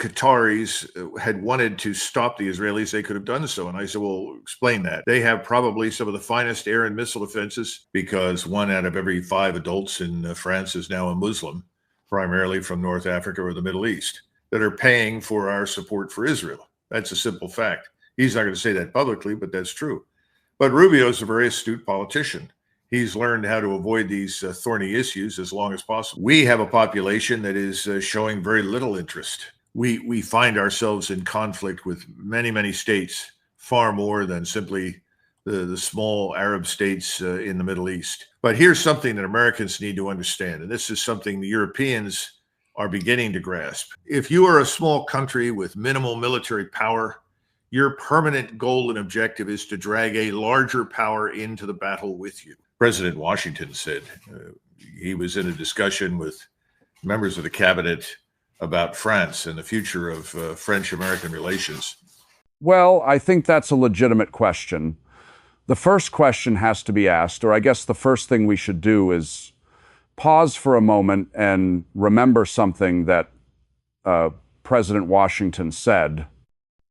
Qataris had wanted to stop the Israelis, they could have done so. And I said, well, explain that. They have probably some of the finest air and missile defenses because 1 out of every 5 adults in France is now a Muslim, primarily from North Africa or the Middle East, that are paying for our support for Israel. That's a simple fact. He's not going to say that publicly, but that's true. But Rubio is a very astute politician. He's learned how to avoid these thorny issues as long as possible. We have a population that is showing very little interest. We find ourselves in conflict with many, many states, far more than simply the small Arab states in the Middle East. But here's something that Americans need to understand, and this is something the Europeans are beginning to grasp. If you are a small country with minimal military power, your permanent goal and objective is to drag a larger power into the battle with you. President Washington said he was in a discussion with members of the cabinet about France and the future of French-American relations. Well, I think that's a legitimate question. The first question has to be asked, or I guess the first thing we should do is pause for a moment and remember something that President Washington said.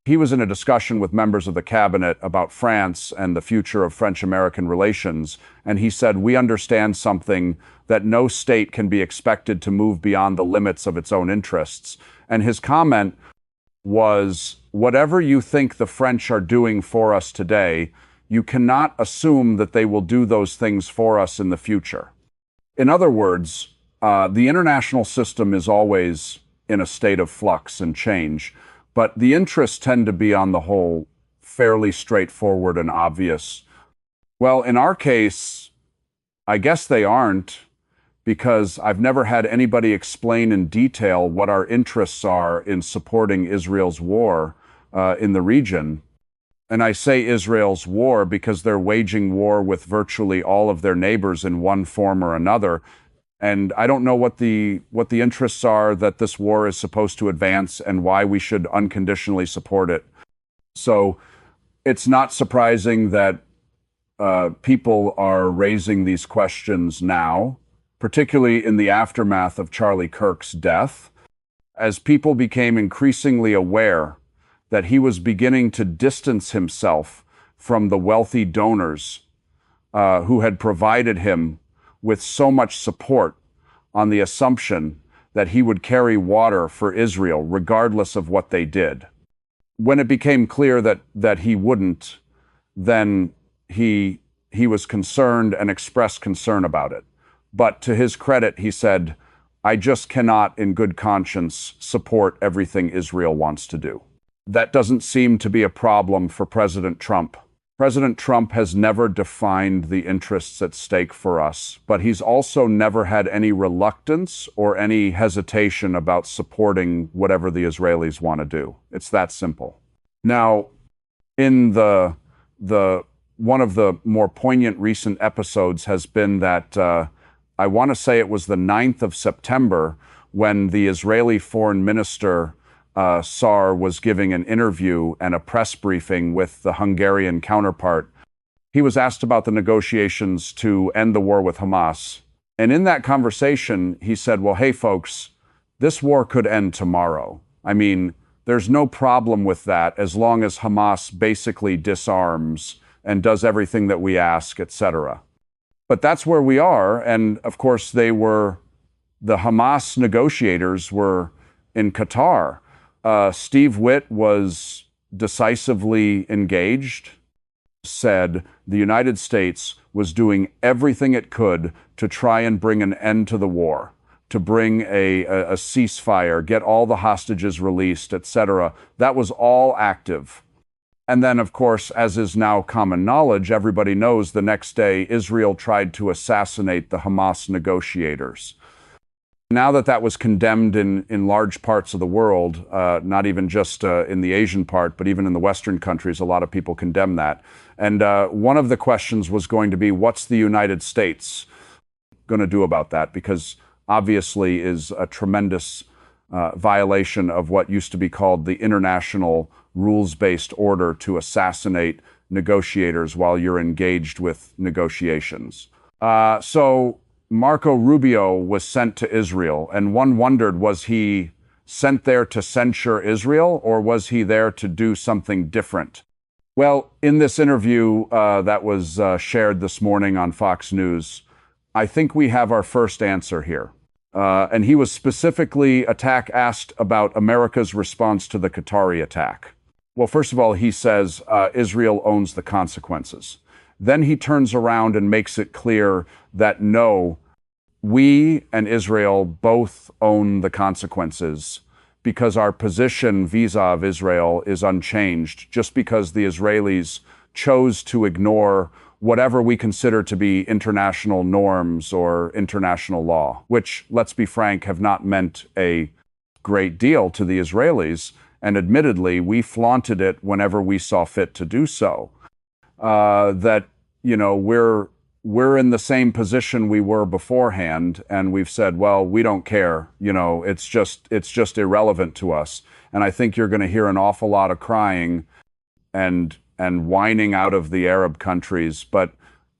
He was in a discussion with members of the cabinet about France and the future of French-American relations, and he said, we understand something that no state can be expected to move beyond the limits of its own interests. And his comment was, whatever you think the French are doing for us today, you cannot assume that they will do those things for us in the future. In other words, the international system is always in a state of flux and change, but the interests tend to be, on the whole, fairly straightforward and obvious. Well, in our case, I guess they aren't, because I've never had anybody explain in detail what our interests are in supporting Israel's war in the region. And I say Israel's war because they're waging war with virtually all of their neighbors in one form or another. And I don't know what the interests are that this war is supposed to advance and why we should unconditionally support it. So it's not surprising that people are raising these questions now, particularly in the aftermath of Charlie Kirk's death, as people became increasingly aware that he was beginning to distance himself from the wealthy donors who had provided him with so much support on the assumption that he would carry water for Israel regardless of what they did. When it became clear that he wouldn't, then he was concerned and expressed concern about it. But to his credit, he said, I just cannot in good conscience support everything Israel wants to do. That doesn't seem to be a problem for President Trump. President Trump has never defined the interests at stake for us, but he's also never had any reluctance or any hesitation about supporting whatever the Israelis want to do. It's that simple. Now, in the one of the more poignant recent episodes has been that I want to say it was the 9th of September when the Israeli foreign minister Saar was giving an interview and a press briefing with the Hungarian counterpart. He was asked about the negotiations to end the war with Hamas. And in that conversation, he said, well, hey, folks, this war could end tomorrow. I mean, there's no problem with that as long as Hamas basically disarms and does everything that we ask, etc. But that's where we are. And of course, the Hamas negotiators were in Qatar. Steve Witt was decisively engaged, said the United States was doing everything it could to try and bring an end to the war, to bring a ceasefire, get all the hostages released, etc. That was all active. And then, of course, as is now common knowledge, everybody knows the next day Israel tried to assassinate the Hamas negotiators. Now that was condemned in large parts of the world, not even just in the Asian part, but even in the Western countries, a lot of people condemn that. And one of the questions was going to be, what's the United States going to do about that? Because obviously is a tremendous violation of what used to be called the international rules-based order to assassinate negotiators while you're engaged with negotiations. So Marco Rubio was sent to Israel, and one wondered, was he sent there to censure Israel, or was he there to do something different? Well, in this interview that was shared this morning on Fox News, I think we have our first answer here. And he was specifically asked about America's response to the Qatari attack. Well, first of all, he says Israel owns the consequences. Then he turns around and makes it clear that no, we and Israel both own the consequences because our position vis-a-vis Israel is unchanged just because the Israelis chose to ignore whatever we consider to be international norms or international law, which, let's be frank, have not meant a great deal to the Israelis. And admittedly, we flaunted it whenever we saw fit to do so. That, we're in the same position we were beforehand, and we've said, well, we don't care. It's just irrelevant to us. And I think you're going to hear an awful lot of crying and whining out of the Arab countries, but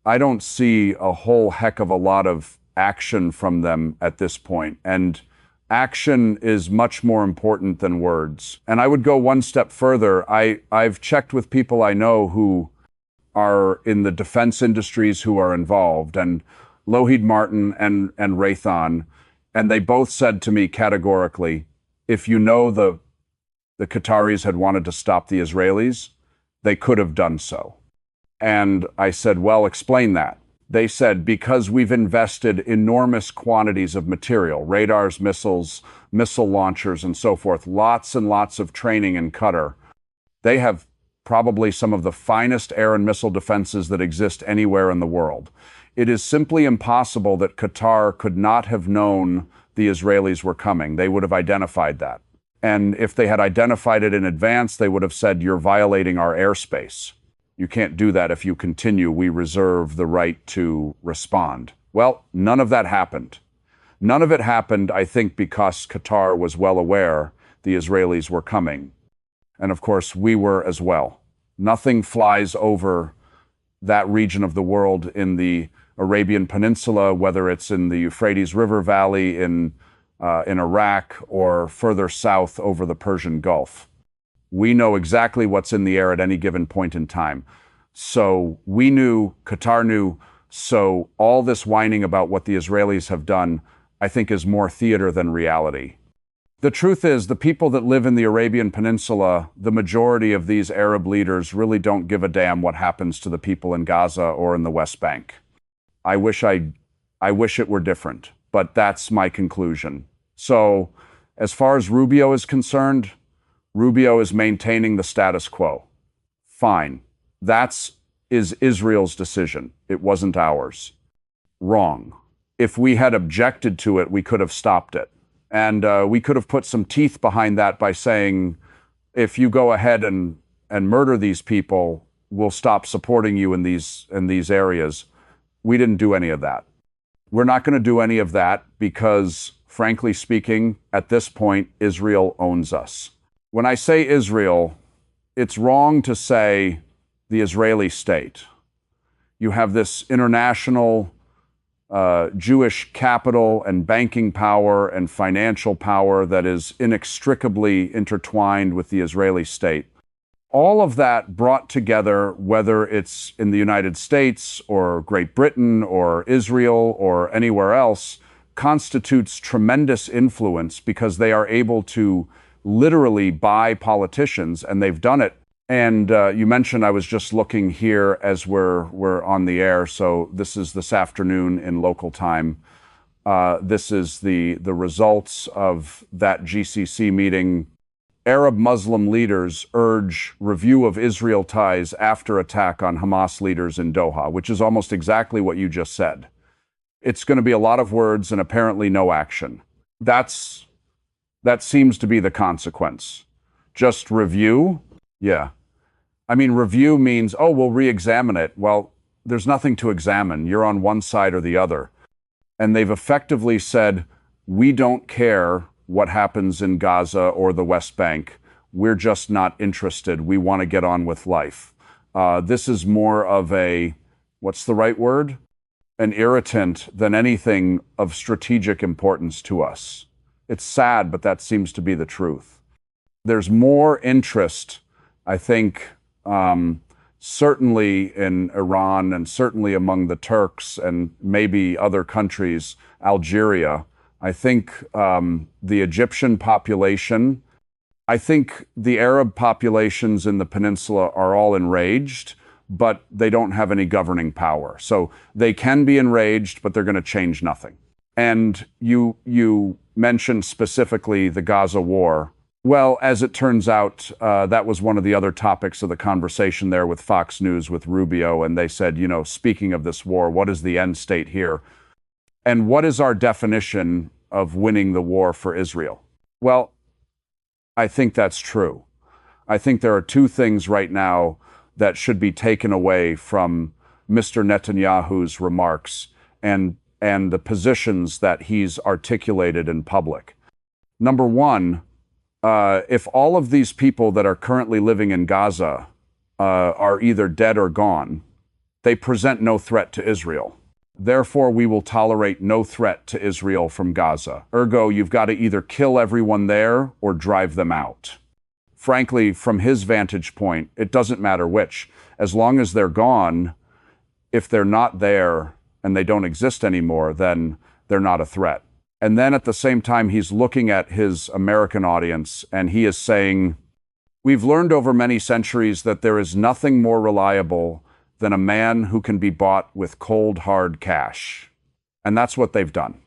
I don't see a whole heck of a lot of action from them at this point. And action is much more important than words. And I would go one step further. I've checked with people I know who are in the defense industries who are involved, and Lockheed Martin and Raytheon, and they both said to me categorically, if the Qataris had wanted to stop the Israelis, they could have done so. And I said, well, explain that. They said, because we've invested enormous quantities of material, radars, missiles, missile launchers, and so forth, lots and lots of training in Qatar. They have probably some of the finest air and missile defenses that exist anywhere in the world. It is simply impossible that Qatar could not have known the Israelis were coming. They would have identified that. And if they had identified it in advance, they would have said, you're violating our airspace. You can't do that if you continue. We reserve the right to respond. Well, none of that happened. None of it happened, I think, because Qatar was well aware the Israelis were coming. And of course, we were as well. Nothing flies over that region of the world in the Arabian Peninsula, whether it's in the Euphrates River Valley in Iraq or further south over the Persian Gulf. We know exactly what's in the air at any given point in time. So we knew, Qatar knew, so all this whining about what the Israelis have done, I think, is more theater than reality. The truth is, the people that live in the Arabian Peninsula, the majority of these Arab leaders really don't give a damn what happens to the people in Gaza or in the West Bank. I wish it were different, but that's my conclusion. So, as far as Rubio is concerned, Rubio is maintaining the status quo. Fine. That is Israel's decision. It wasn't ours. Wrong. If we had objected to it, we could have stopped it. And we could have put some teeth behind that by saying, if you go ahead and murder these people, we'll stop supporting you in these areas. We didn't do any of that. We're not going to do any of that because, frankly speaking, at this point, Israel owns us. When I say Israel, it's wrong to say the Israeli state. You have this international Jewish capital and banking power and financial power that is inextricably intertwined with the Israeli state. All of that brought together, whether it's in the United States or Great Britain or Israel or anywhere else, constitutes tremendous influence because they are able to literally buy politicians, and they've done it. And you mentioned, I was just looking here as we're on the air, so this afternoon in local time. This is the results of that GCC meeting. Arab Muslim leaders urge review of Israel ties after attack on Hamas leaders in Doha, which is almost exactly what you just said. It's going to be a lot of words and apparently no action. That seems to be the consequence. Just review? Yeah. I mean, review means, oh, we'll re-examine it. Well, there's nothing to examine. You're on one side or the other. And they've effectively said, we don't care what happens in Gaza or the West Bank. We're just not interested. We want to get on with life. This is more of what's the right word? An irritant than anything of strategic importance to us. It's sad, but that seems to be the truth. There's more interest, I think, certainly in Iran and certainly among the Turks and maybe other countries, Algeria. I think the Egyptian population, I think the Arab populations in the peninsula are all enraged, but they don't have any governing power. So they can be enraged, but they're going to change nothing. And you mentioned specifically the Gaza war. Well, as it turns out, that was one of the other topics of the conversation there with Fox News with Rubio. And they said, speaking of this war, what is the end state here? And what is our definition of winning the war for Israel? Well, I think that's true. I think there are two things right now that should be taken away from Mr. Netanyahu's remarks and the positions that he's articulated in public. Number one, if all of these people that are currently living in Gaza are either dead or gone, they present no threat to Israel. Therefore, we will tolerate no threat to Israel from Gaza. Ergo, you've got to either kill everyone there or drive them out. Frankly, from his vantage point, it doesn't matter which. As long as they're gone, if they're not there and they don't exist anymore, then they're not a threat. And then at the same time, he's looking at his American audience and he is saying, we've learned over many centuries that there is nothing more reliable than a man who can be bought with cold, hard cash. And that's what they've done.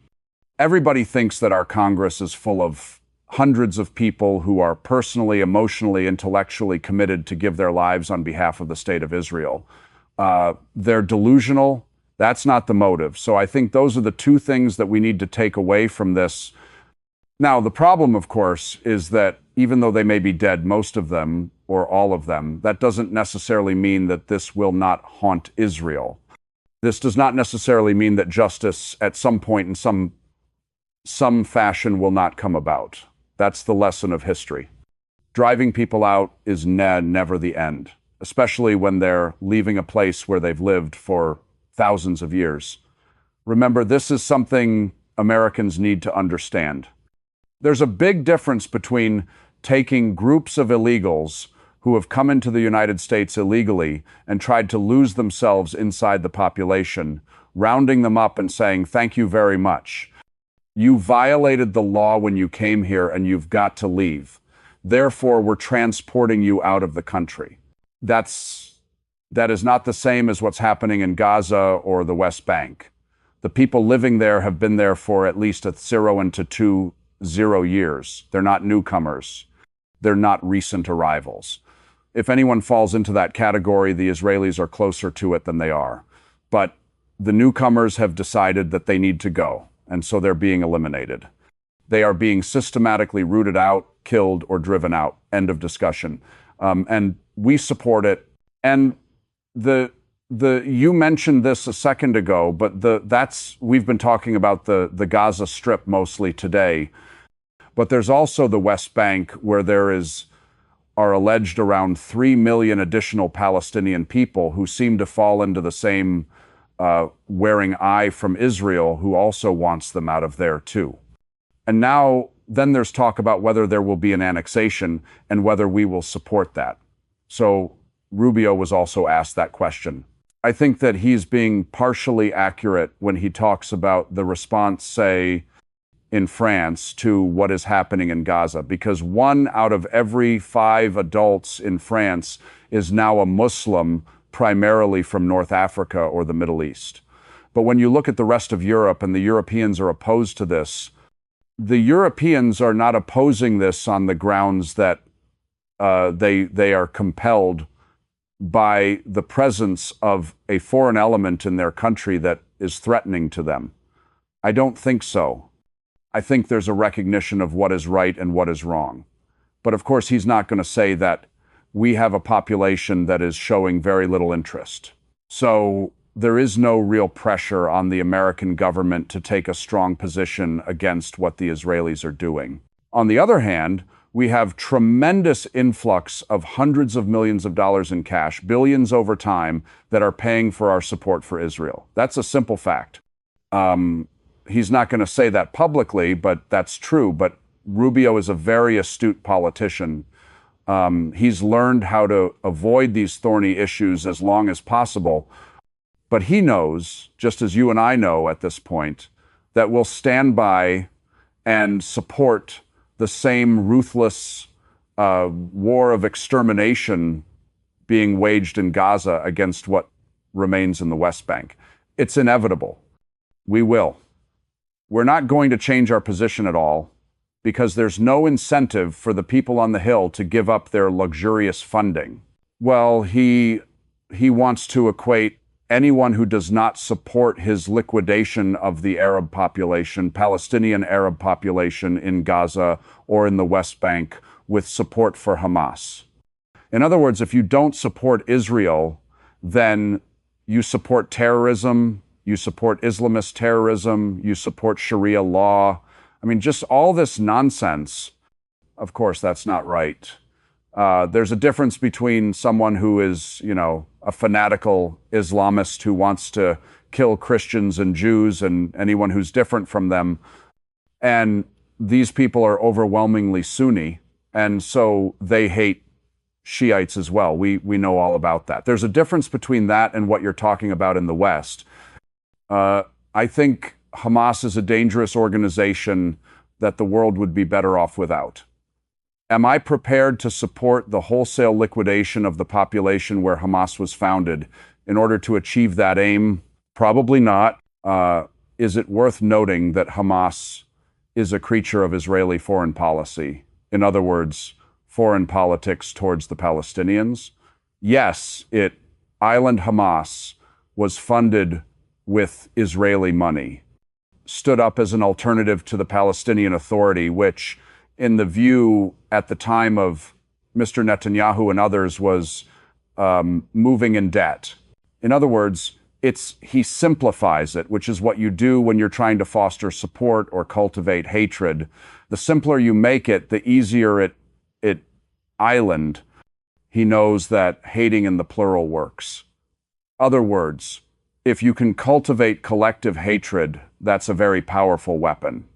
Everybody thinks that our Congress is full of hundreds of people who are personally, emotionally, intellectually committed to give their lives on behalf of the state of Israel. They're delusional. That's not the motive. So I think those are the two things that we need to take away from this. Now, the problem, of course, is that even though they may be dead, most of them, or all of them, that doesn't necessarily mean that this will not haunt Israel. This does not necessarily mean that justice at some point in some fashion will not come about. That's the lesson of history. Driving people out is never the end, especially when they're leaving a place where they've lived for thousands of years. Remember, this is something Americans need to understand. There's a big difference between taking groups of illegals who have come into the United States illegally and tried to lose themselves inside the population, rounding them up and saying, thank you very much. You violated the law when you came here and you've got to leave. Therefore, we're transporting you out of the country. That is not the same as what's happening in Gaza or the West Bank. The people living there have been there for at least 0 to 2 years. They're not newcomers. They're not recent arrivals. If anyone falls into that category, the Israelis are closer to it than they are. But the newcomers have decided that they need to go, and so they're being eliminated. They are being systematically rooted out, killed, or driven out. End of discussion. And we support it. And you mentioned this a second ago, but we've been talking about the Gaza Strip mostly today. But there's also the West Bank, where are alleged around 3 million additional Palestinian people who seem to fall into the same wearing eye from Israel, who also wants them out of there too. And now, then there's talk about whether there will be an annexation and whether we will support that. So Rubio was also asked that question. I think that he's being partially accurate when he talks about the response, say, in France to what is happening in Gaza, because 1 out of every 5 adults in France is now a Muslim, primarily from North Africa or the Middle East. But when you look at the rest of Europe, and the Europeans are opposed to this, the Europeans are not opposing this on the grounds that they are compelled by the presence of a foreign element in their country that is threatening to them. I don't think so. I think there's a recognition of what is right and what is wrong. But of course, he's not going to say that we have a population that is showing very little interest. So there is no real pressure on the American government to take a strong position against what the Israelis are doing. On the other hand, we have tremendous influx of hundreds of millions of dollars in cash, billions over time, that are paying for our support for Israel. That's a simple fact. he's not going to say that publicly, but that's true. But Rubio is a very astute politician. He's learned how to avoid these thorny issues as long as possible. But he knows, just as you and I know at this point, that we'll stand by and support the same ruthless war of extermination being waged in Gaza against what remains in the West Bank. It's inevitable. We will. We're not going to change our position at all because there's no incentive for the people on the Hill to give up their luxurious funding. Well, he wants to equate anyone who does not support his liquidation of the Arab population, Palestinian Arab population in Gaza or in the West Bank, with support for Hamas. In other words, if you don't support Israel, then you support terrorism, you support Islamist terrorism, you support Sharia law. I mean, just all this nonsense. Of course, that's not right. There's a difference between someone who is, a fanatical Islamist who wants to kill Christians and Jews and anyone who's different from them. And these people are overwhelmingly Sunni, and so they hate Shiites as well. We know all about that. There's a difference between that and what you're talking about in the West. I think Hamas is a dangerous organization that the world would be better off without. Am I prepared to support the wholesale liquidation of the population where Hamas was founded in order to achieve that aim? Probably not. Is it worth noting that Hamas is a creature of Israeli foreign policy? In other words, foreign politics towards the Palestinians? Yes, Island Hamas was funded with Israeli money, stood up as an alternative to the Palestinian Authority, which, in the view at the time of Mr. Netanyahu and others, was moving in debt. In other words, he simplifies it, which is what you do when you're trying to foster support or cultivate hatred. The simpler you make it, the easier it island. He knows that hating in the plural works. Other words, if you can cultivate collective hatred, that's a very powerful weapon.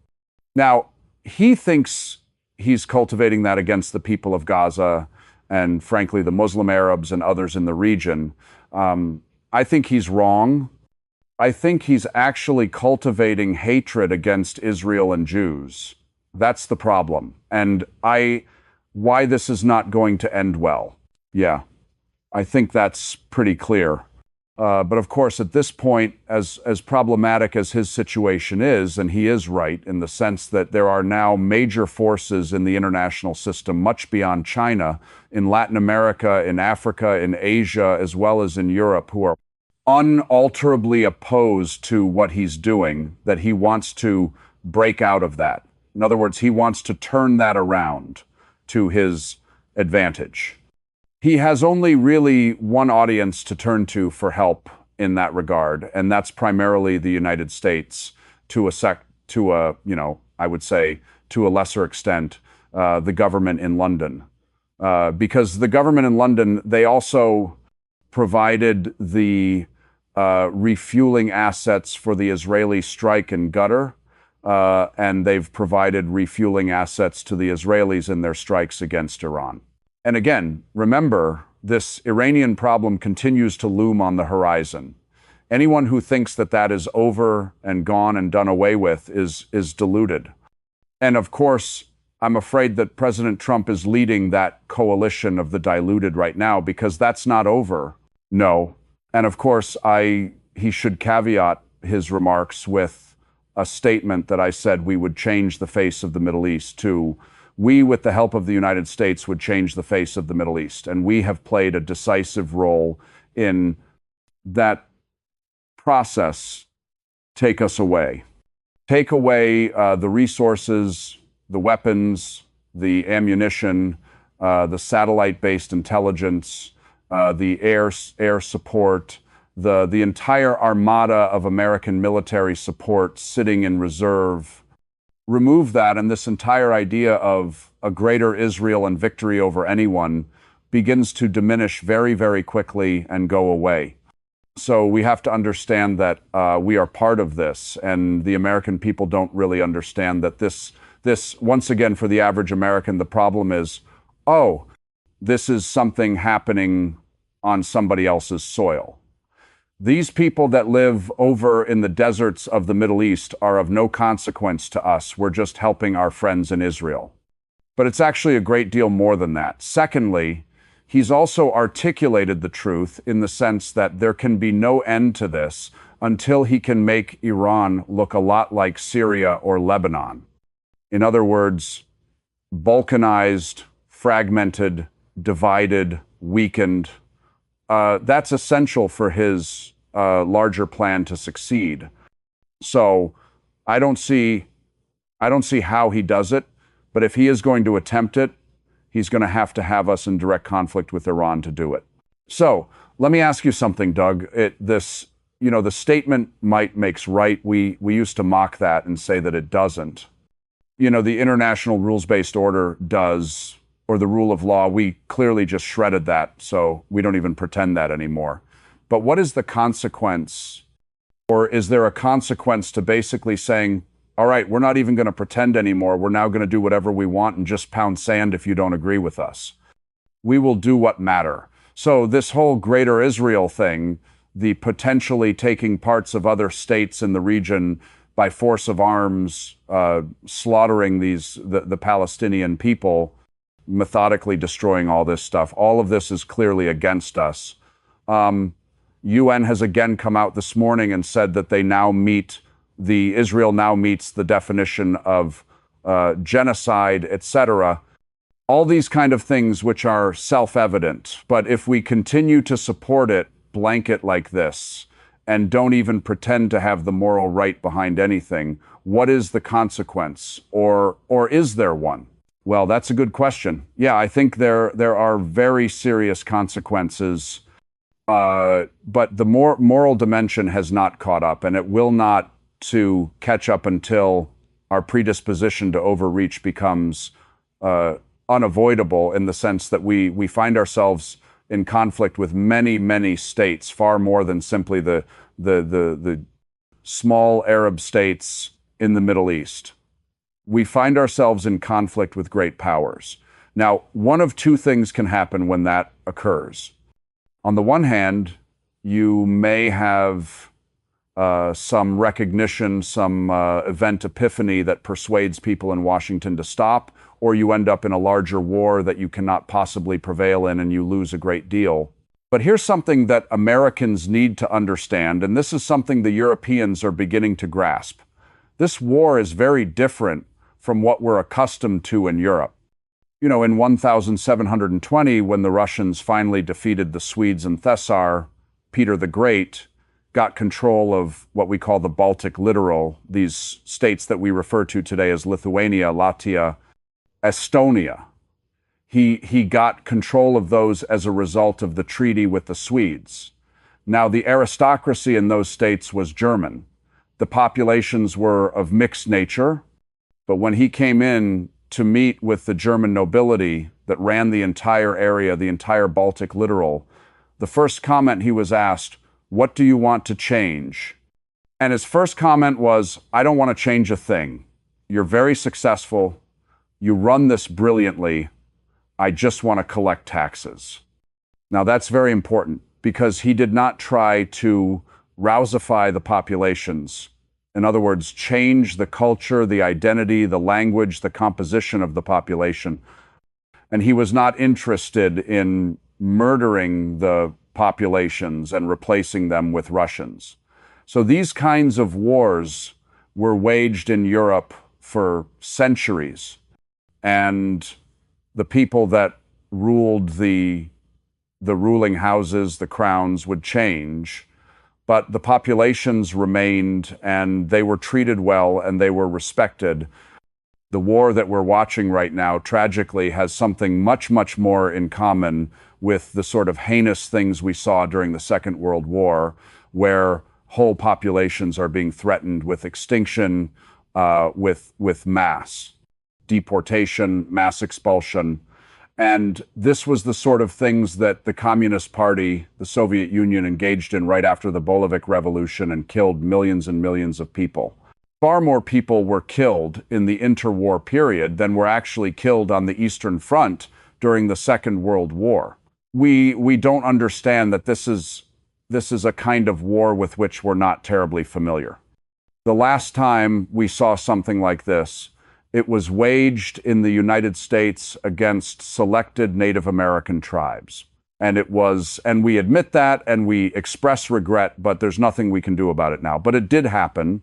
Now, he thinks he's cultivating that against the people of Gaza and, frankly, the Muslim Arabs and others in the region. I think he's wrong. I think he's actually cultivating hatred against Israel and Jews. That's the problem. And why this is not going to end well. Yeah, I think that's pretty clear. But of course, at this point, as problematic as his situation is, and he is right in the sense that there are now major forces in the international system, much beyond China, in Latin America, in Africa, in Asia, as well as in Europe, who are unalterably opposed to what he's doing, that he wants to break out of that. In other words, he wants to turn that around to his advantage. He has only really one audience to turn to for help in that regard, and that's primarily the United States, I would say, to a lesser extent, the government in London. Because the government in London, they also provided the refueling assets for the Israeli strike in Qatar, and they've provided refueling assets to the Israelis in their strikes against Iran. And again, remember, this Iranian problem continues to loom on the horizon. Anyone who thinks that that is over and gone and done away with is deluded. And of course, I'm afraid that President Trump is leading that coalition of the diluted right now, because that's not over. No. And of course, he should caveat his remarks with a statement that I said we would change the face of the Middle East to we, with the help of the United States, would change the face of the Middle East. And we have played a decisive role in that process. Take us away. Take away the resources, the weapons, the ammunition, the satellite-based intelligence, the air support, the entire armada of American military support sitting in reserve. Remove that, and this entire idea of a greater Israel and victory over anyone begins to diminish very, very quickly and go away. So we have to understand that we are part of this, and the American people don't really understand that this once again, for the average American, the problem is, oh, this is something happening on somebody else's soil. These people that live over in the deserts of the Middle East are of no consequence to us. We're just helping our friends in Israel. But it's actually a great deal more than that. Secondly, he's also articulated the truth in the sense that there can be no end to this until he can make Iran look a lot like Syria or Lebanon. In other words, balkanized, fragmented, divided, weakened. That's essential for his larger plan to succeed. So I don't see how he does it, but if he is going to attempt it, he's going to have us in direct conflict with Iran to do it. So let me ask you something, Doug. The statement "might makes right." We used to mock that and say that it doesn't. The international rules-based order does, or the rule of law. We clearly just shredded that, so we don't even pretend that anymore. But what is the consequence? Or is there a consequence to basically saying, all right, we're not even going to pretend anymore. We're now going to do whatever we want and just pound sand if you don't agree with us. We will do what matter. So this whole Greater Israel thing, the potentially taking parts of other states in the region by force of arms, slaughtering the Palestinian people, methodically destroying all this stuff, all of this is clearly against us. UN has again come out this morning and said that Israel now meets the definition of genocide, etc. All these kind of things which are self-evident. But if we continue to support it, blanket like this, and don't even pretend to have the moral right behind anything, what is the consequence? Or is there one? Well, that's a good question. Yeah, I think there are very serious consequences, but the moral dimension has not caught up, and it will not to catch up until our predisposition to overreach becomes unavoidable, in the sense that we find ourselves in conflict with many, many states, far more than simply the small Arab states in the Middle East. We find ourselves in conflict with great powers. Now, one of two things can happen when that occurs. On the one hand, you may have some recognition, some event epiphany that persuades people in Washington to stop, or you end up in a larger war that you cannot possibly prevail in and you lose a great deal. But here's something that Americans need to understand, and this is something the Europeans are beginning to grasp. This war is very different from what we're accustomed to in Europe. In 1720, when the Russians finally defeated the Swedes in Thesar, Peter the Great got control of what we call the Baltic littoral, these states that we refer to today as Lithuania, Latvia, Estonia. He got control of those as a result of the treaty with the Swedes. Now, the aristocracy in those states was German. The populations were of mixed nature, but when he came in to meet with the German nobility that ran the entire area, the entire Baltic littoral, the first comment he was asked, "What do you want to change?" And his first comment was, "I don't want to change a thing. You're very successful. You run this brilliantly. I just want to collect taxes." Now, that's very important, because he did not try to rousify the populations. In other words, change the culture, the identity, the language, the composition of the population. And he was not interested in murdering the populations and replacing them with Russians. So these kinds of wars were waged in Europe for centuries. And the people that ruled the ruling houses, the crowns, would change, but the populations remained, and they were treated well, and they were respected. The war that we're watching right now, tragically, has something much, much more in common with the sort of heinous things we saw during the Second World War, where whole populations are being threatened with extinction, with mass deportation, mass expulsion. And this was the sort of things that the Communist Party, the Soviet Union, engaged in right after the Bolshevik Revolution and killed millions and millions of people. Far more people were killed in the interwar period than were actually killed on the Eastern Front during the Second World War. We don't understand that this is a kind of war with which we're not terribly familiar. The last time we saw something like this, it was waged in the United States against selected Native American tribes. And we admit that and we express regret, but there's nothing we can do about it now. But it did happen.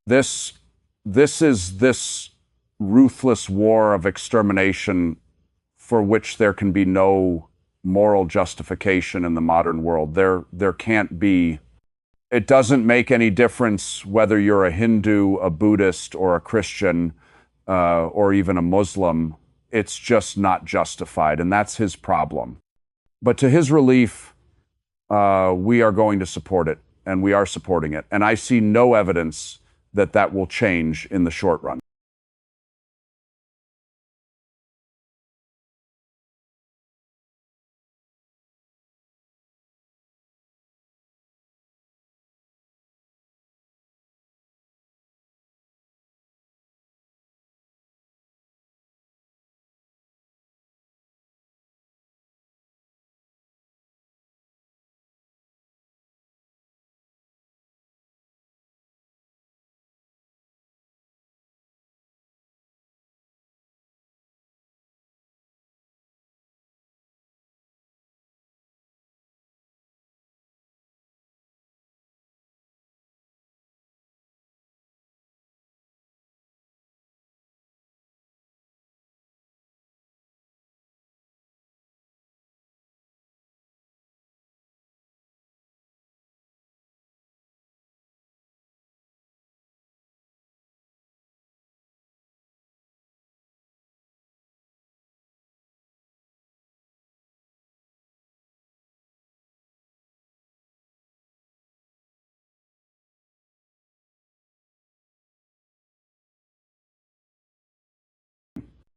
This is this ruthless war of extermination for which there can be no moral justification in the modern world. There can't be. It doesn't make any difference whether you're a Hindu, a Buddhist, or a Christian, or even a Muslim. It's just not justified, and that's his problem. But to his relief, we are going to support it, and we are supporting it. And I see no evidence that will change in the short run.